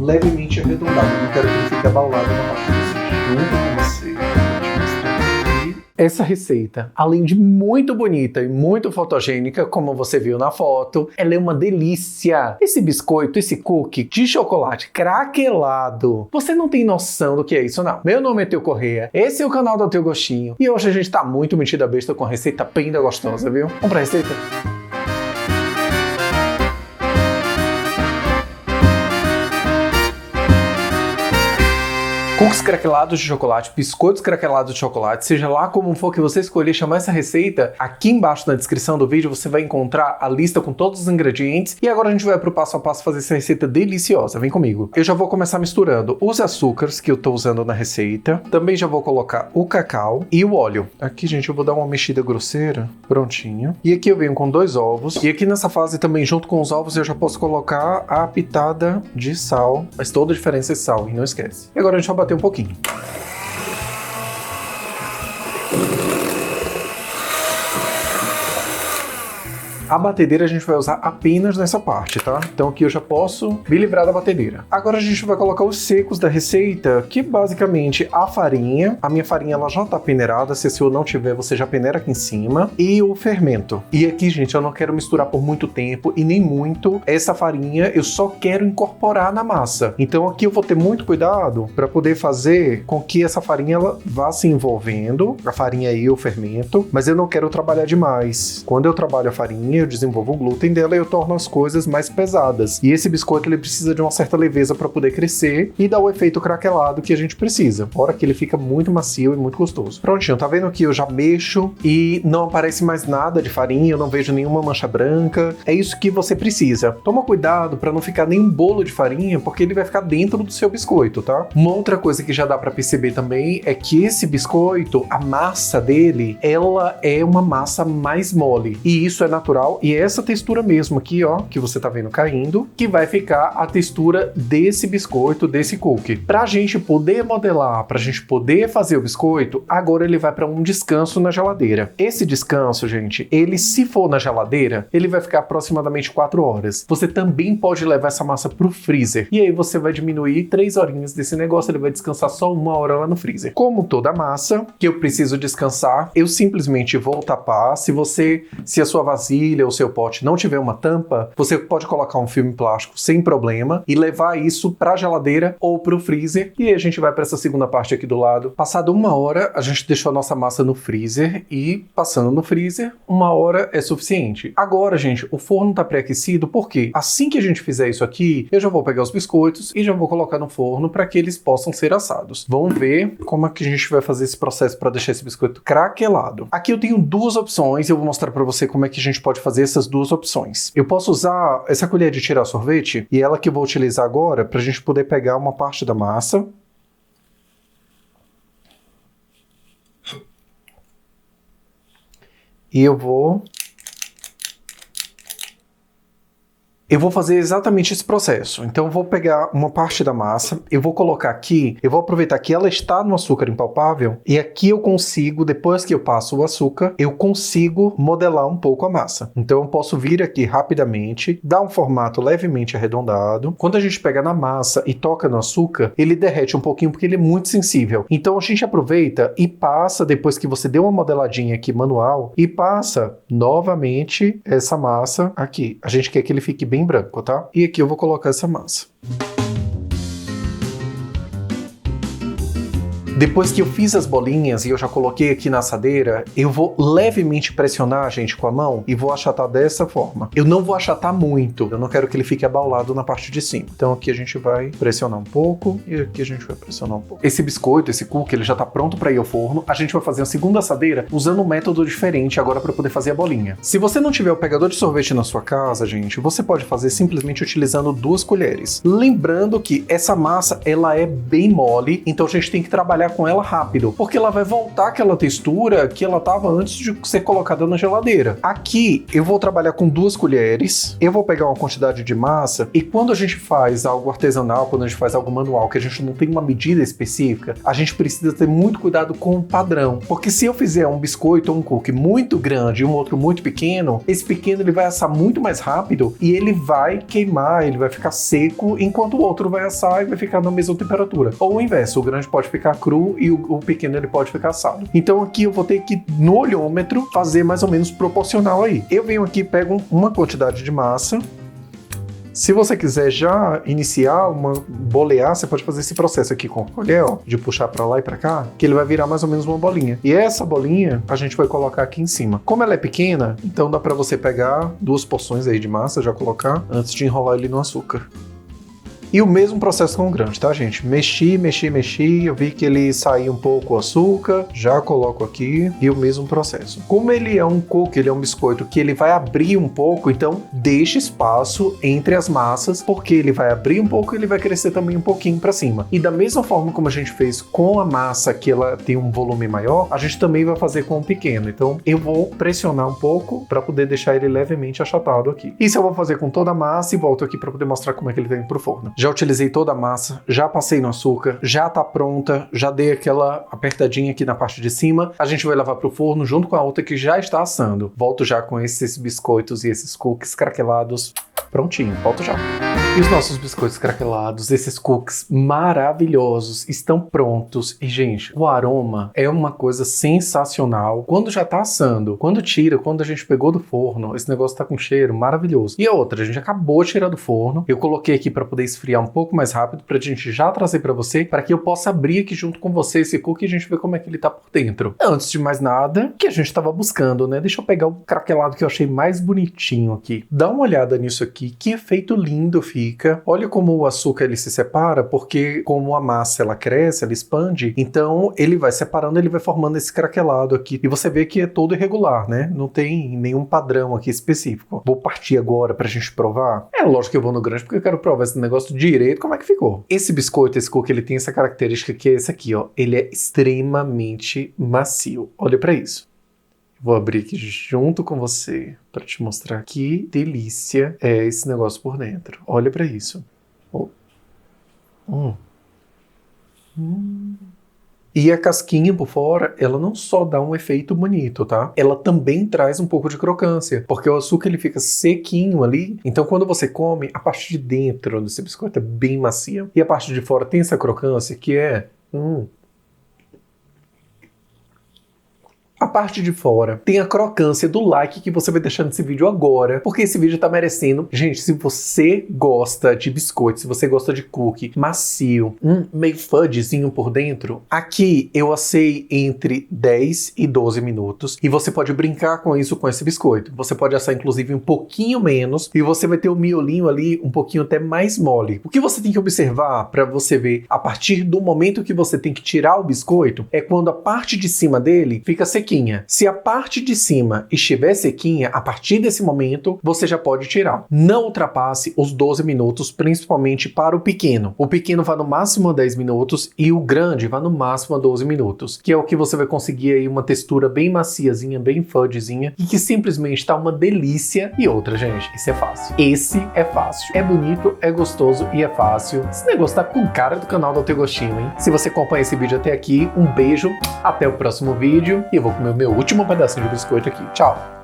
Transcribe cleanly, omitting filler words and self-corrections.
levemente arredondado. Eu não quero que ele fique abaulado na parte de cima. Junto com você, eu vou te mostrar aqui. Essa receita, além de muito bonita e muito fotogênica, como você viu na foto, ela é uma delícia. Esse biscoito, esse cookie de chocolate craquelado, você não tem noção do que é isso, não. Meu nome é Teu Correia, esse é o canal do Teu Gostinho, e hoje a gente tá muito metida besta com receita bem gostosa, viu? Vamos pra receita? Cookies craquelados de chocolate, biscoitos craquelados de chocolate, seja lá como for que você escolher chamar essa receita, aqui embaixo na descrição do vídeo você vai encontrar a lista com todos os ingredientes. E agora a gente vai pro passo a passo fazer essa receita deliciosa, vem comigo. Eu já vou começar misturando os açúcares que eu tô usando na receita, também já vou colocar o cacau e o óleo. Aqui, gente, eu vou dar uma mexida grosseira, prontinho. E aqui eu venho com 2 ovos, e aqui nessa fase também, junto com os ovos, eu já posso colocar a pitada de sal, faz toda a diferença esse sal, e não esquece. E agora a gente vai bater um pouquinho. A batedeira a gente vai usar apenas nessa parte, tá? Então aqui eu já posso me livrar da batedeira. Agora a gente vai colocar os secos da receita, que basicamente a farinha. A minha farinha ela já tá peneirada, se a sua não tiver, você já peneira aqui em cima. E o fermento. E aqui, gente, eu não quero misturar por muito tempo e nem muito essa farinha, eu só quero incorporar na massa. Então aqui eu vou ter muito cuidado para poder fazer com que essa farinha ela vá se envolvendo, a farinha e o fermento, mas eu não quero trabalhar demais. Quando eu trabalho a farinha, eu desenvolvo o glúten dela e eu torno as coisas mais pesadas. E esse biscoito ele precisa de uma certa leveza para poder crescer e dar o efeito craquelado que a gente precisa. Fora que ele fica muito macio e muito gostoso. Prontinho, tá vendo que eu já mexo e não aparece mais nada de farinha, eu não vejo nenhuma mancha branca. É isso que você precisa. Toma cuidado para não ficar nenhum bolo de farinha, porque ele vai ficar dentro do seu biscoito, tá? Uma outra coisa que já dá para perceber também é que esse biscoito, a massa dele, ela é uma massa mais mole. E isso é natural. E é essa textura mesmo aqui, ó, que você tá vendo caindo, que vai ficar a textura desse biscoito, desse cookie. Pra gente poder modelar, pra gente poder fazer o biscoito, agora ele vai para um descanso na geladeira. Esse descanso, gente, ele se for na geladeira, ele vai ficar aproximadamente 4 horas. Você também pode levar essa massa pro freezer. E aí você vai diminuir 3 horinhas desse negócio, ele vai descansar só 1 hora lá no freezer. Como toda massa que eu preciso descansar, eu simplesmente vou tapar. Se a sua vasilha ou seu pote não tiver uma tampa, você pode colocar um filme plástico sem problema e levar isso para a geladeira ou para o freezer. E aí a gente vai para essa segunda parte aqui do lado. Passado 1 hora, a gente deixou a nossa massa no freezer e passando no freezer, 1 hora é suficiente. Agora, gente, o forno tá pré-aquecido porque assim que a gente fizer isso aqui, eu já vou pegar os biscoitos e já vou colocar no forno para que eles possam ser assados. Vamos ver como é que a gente vai fazer esse processo para deixar esse biscoito craquelado. Aqui eu tenho 2 opções e eu vou mostrar para você como é que a gente pode fazer essas 2 opções. Eu posso usar essa colher de tirar sorvete e ela que eu vou utilizar agora para a gente poder pegar uma parte da massa. E eu vou fazer exatamente esse processo. Então eu vou pegar uma parte da massa, eu vou colocar aqui, eu vou aproveitar que ela está no açúcar impalpável e aqui eu consigo, depois que eu passo o açúcar, eu consigo modelar um pouco a massa. Então eu posso vir aqui rapidamente, dar um formato levemente arredondado. Quando a gente pega na massa e toca no açúcar, ele derrete um pouquinho porque ele é muito sensível. Então a gente aproveita e passa, depois que você deu uma modeladinha aqui manual, e passa novamente essa massa aqui. A gente quer que ele fique bem branco, tá? E aqui eu vou colocar essa massa. Depois que eu fiz as bolinhas e eu já coloquei aqui na assadeira, eu vou levemente pressionar, gente, com a mão e vou achatar dessa forma. Eu não vou achatar muito, eu não quero que ele fique abaulado na parte de cima. Então aqui a gente vai pressionar um pouco e aqui a gente vai pressionar um pouco. Esse biscoito, esse cookie, ele já tá pronto para ir ao forno. A gente vai fazer a segunda assadeira usando um método diferente agora para poder fazer a bolinha. Se você não tiver o pegador de sorvete na sua casa, gente, você pode fazer simplesmente utilizando 2 colheres. Lembrando que essa massa, ela é bem mole, então a gente tem que trabalhar trabalhar com ela rápido, porque ela vai voltar àquela textura que ela estava antes de ser colocada na geladeira. Aqui eu vou trabalhar com 2 colheres, eu vou pegar uma quantidade de massa, e quando a gente faz algo artesanal, quando a gente faz algo manual, que a gente não tem uma medida específica, a gente precisa ter muito cuidado com o padrão, porque se eu fizer um biscoito ou um cookie muito grande e um outro muito pequeno, esse pequeno ele vai assar muito mais rápido e ele vai queimar, ele vai ficar seco, enquanto o outro vai assar e vai ficar na mesma temperatura. Ou o inverso, o grande pode ficar cru e o pequeno ele pode ficar assado. Então aqui eu vou ter que, no olhômetro, fazer mais ou menos proporcional aí. Eu venho aqui, pego uma quantidade de massa. Se você quiser já iniciar bolear, você pode fazer esse processo aqui com a colher, ó, de puxar pra lá e pra cá, que ele vai virar mais ou menos uma bolinha. E essa bolinha a gente vai colocar aqui em cima. Como ela é pequena, então dá pra você pegar 2 porções aí de massa, já colocar, antes de enrolar ele no açúcar. E o mesmo processo com o grande, tá, gente? Mexi, eu vi que ele saiu um pouco o açúcar, já coloco aqui e o mesmo processo. Como ele é um cookie, ele é um biscoito que ele vai abrir um pouco, então deixa espaço entre as massas, porque ele vai abrir um pouco e ele vai crescer também um pouquinho para cima. E da mesma forma como a gente fez com a massa, que ela tem um volume maior, a gente também vai fazer com o pequeno. Então eu vou pressionar um pouco para poder deixar ele levemente achatado aqui. Isso eu vou fazer com toda a massa e volto aqui para poder mostrar como é que ele tá indo pro forno. Já utilizei toda a massa, já passei no açúcar, já tá pronta, já dei aquela apertadinha aqui na parte de cima. A gente vai levar pro forno junto com a outra que já está assando. Volto já com esses biscoitos e esses cookies craquelados. Prontinho, volto já. E os nossos biscoitos craquelados, esses cookies maravilhosos, estão prontos. E, gente, o aroma é uma coisa sensacional. Quando já tá assando, quando a gente pegou do forno, esse negócio tá com cheiro maravilhoso. E a outra, a gente acabou de tirar do forno. Eu coloquei aqui para poder esfriar um pouco mais rápido, pra gente já trazer para você, para que eu possa abrir aqui junto com você esse cookie e a gente ver como é que ele tá por dentro. Antes de mais nada, o que a gente tava buscando, né? Deixa eu pegar o craquelado que eu achei mais bonitinho aqui. Dá uma olhada nisso aqui, que efeito lindo fica. Olha como o açúcar ele se separa, porque como a massa ela cresce, ela expande, então ele vai separando, ele vai formando esse craquelado aqui. E você vê que é todo irregular, né? Não tem nenhum padrão aqui específico. Vou partir agora pra gente provar. É lógico que eu vou no grande, porque eu quero provar esse negócio direito, como é que ficou. Esse biscoito, esse cookie, ele tem essa característica que é esse aqui, ó. Ele é extremamente macio. Olha pra isso. Vou abrir aqui junto com você para te mostrar que delícia é esse negócio por dentro. Olha para isso. Oh. E a casquinha por fora, ela não só dá um efeito bonito, tá? Ela também traz um pouco de crocância, porque o açúcar ele fica sequinho ali. Então quando você come, a parte de dentro desse biscoito é bem macia. E a parte de fora tem essa crocância que é... A parte de fora tem a crocância do like que você vai deixar nesse vídeo agora, porque esse vídeo tá merecendo. Gente, se você gosta de biscoito, se você gosta de cookie macio, meio fudgezinho por dentro, aqui eu assei entre 10 e 12 minutos e você pode brincar com isso com esse biscoito. Você pode assar inclusive um pouquinho menos e você vai ter o miolinho ali um pouquinho até mais mole. O que você tem que observar para você ver a partir do momento que você tem que tirar o biscoito é quando a parte de cima dele fica sequinha. Se a parte de cima estiver sequinha, a partir desse momento, você já pode tirar. Não ultrapasse os 12 minutos, principalmente para o pequeno. O pequeno vai no máximo a 10 minutos e o grande vai no máximo a 12 minutos, que é o que você vai conseguir aí uma textura bem maciazinha, bem fudgezinha, e que simplesmente tá uma delícia. E outra, gente, esse é fácil. Esse é fácil. É bonito, é gostoso e é fácil. Esse negócio tá com cara do canal do Teu Gostinho, hein? Se você acompanha esse vídeo até aqui, um beijo, até o próximo vídeo e eu vou comer o meu último pedacinho de biscoito aqui. Tchau!